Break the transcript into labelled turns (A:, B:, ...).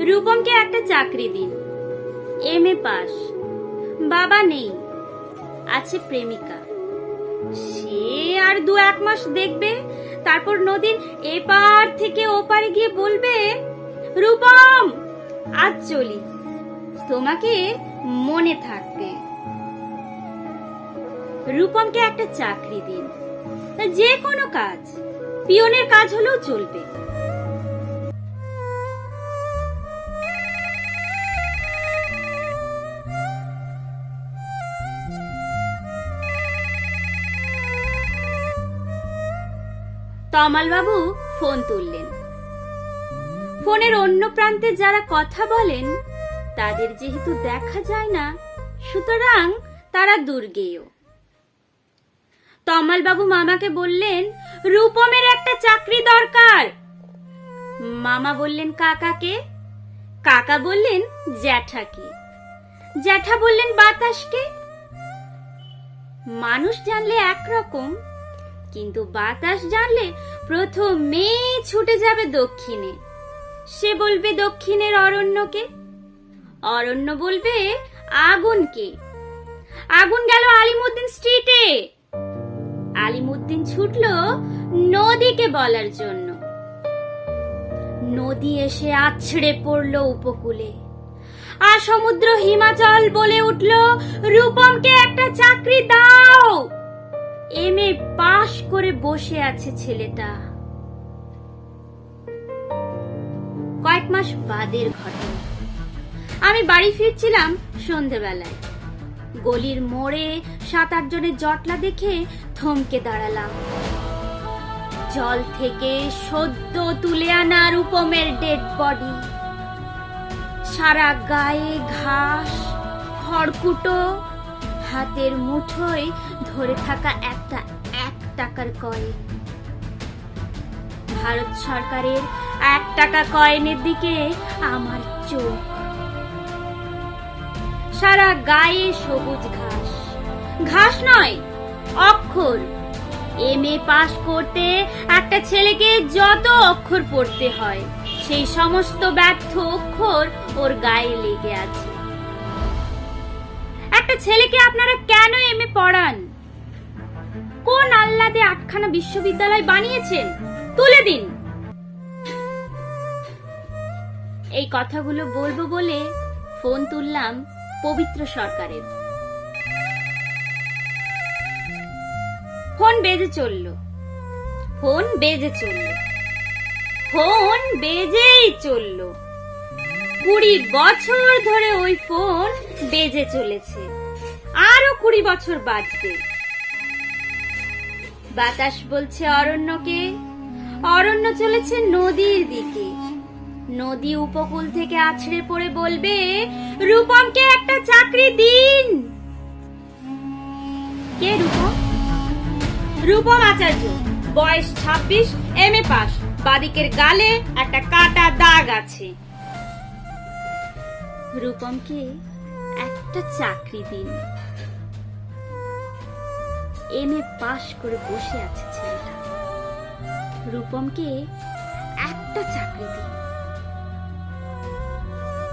A: রূপমকে একটা চাকরি দিন। এমএ পাস, বাবা নেই, আছে প্রেমিকা। সে আর 2-1 মাস দেখবে, তারপর নদীর এপার থেকে ওপারে গিয়ে বলবে, রূপম আজ চলি, তোমাকে মনে থাকবে। রূপমকে একটা চাকরি দিন, যে কোনো কাজ, পিয়নের কাজ হলেও চলবে। তমালবাবু ফোন তুললেন। ফোনের অন্য প্রান্তে যারা কথা বলেন তাদের যেহেতু দেখা যায় না, সুতরাং তারা দুর্গেয়। তমালবাবু মামাকে বললেন, রূপমের একটা চাকরি দরকার। মামা বললেন কাকাকে, কাকা বললেন জ্যাঠাকে, জ্যাঠা বললেন বাতাসকে। মানুষ জানলে একরকম, কিন্তু বাতাস জানলে প্রথমেই ছুটে যাবে দক্ষিণে। সে বলবে দক্ষিণের অরণ্যকে, অরণ্য বলবে আগুনকে। আগুন গেল আলিমুদ্দিন স্ট্রিটে, আলিমুদ্দিন ছুটল নদীকে বলার জন্য। নদী এসে আছড়ে পড়ল উপকূলে, আর সমুদ্র হিমাচল বলে উঠল, রূপমকে একটা চাকরি দাও। এমএ পাশ করে বসে আছে ছেলেটা। কয়েক মাস বাদের ঘটনা। আমি বাড়ি ফিরছিলাম সন্ধেবেলায়। গলির মোড়ে 7-8 জনের জটলা দেখে থমকে দাঁড়ালাম। জল থেকে সদ্য তুলে আনা রূপমের ডেড বডি, সারা গায়ে ঘাস, খড়কুটো, হাতের মুঠোয় ধরে থাকা একটা 1 টাকার কয়েন। ভারত সরকারের 1 টাকা কয়েনের দিকে আমার চোখ। সারা গায়ে সবুজ ঘাস, ঘাস নয় অক্ষর। এমএ পাস করতে একটা ছেলেকে যত অক্ষর পড়তে হয়, সেই সমস্ত ব্যর্থ অক্ষর ওর গায়ে লেগে আছে। একটা ছেলেকে আপনারা কেন এমএ পড়ান? কোন আহ্লাদে 8খানা বিশ্ববিদ্যালয় বানিয়েছেন? তুলে দিন। এই কথাগুলো বলবো বলে ফোন তুললাম পবিত্র সরকারের। ফোন বেজে চলল, ফোন বেজে চলল, ফোন বেজেই চলল। 20 বছর ধরে ওই ফোন বেজে চলেছে, আরো 20 বছর বাজবে। বাতাস বলছে অরণ্যকে, অরণ্য চলেছে নদীর দিকে। নদী উপকূল থেকে আছড়ে পড়ে বলবে, রূপমকে একটা চাকরি দিন। কে রূপম? রূপম আচার্য, বয়স 26, এমএ পাস, বাদিকের গালে একটা কাটা দাগ আছে। রূপমকে একটা চাকরি দিন। এমএ পাস করে বসে আছে ছেলেটা। রূপমকে একটা চাকরি দিন।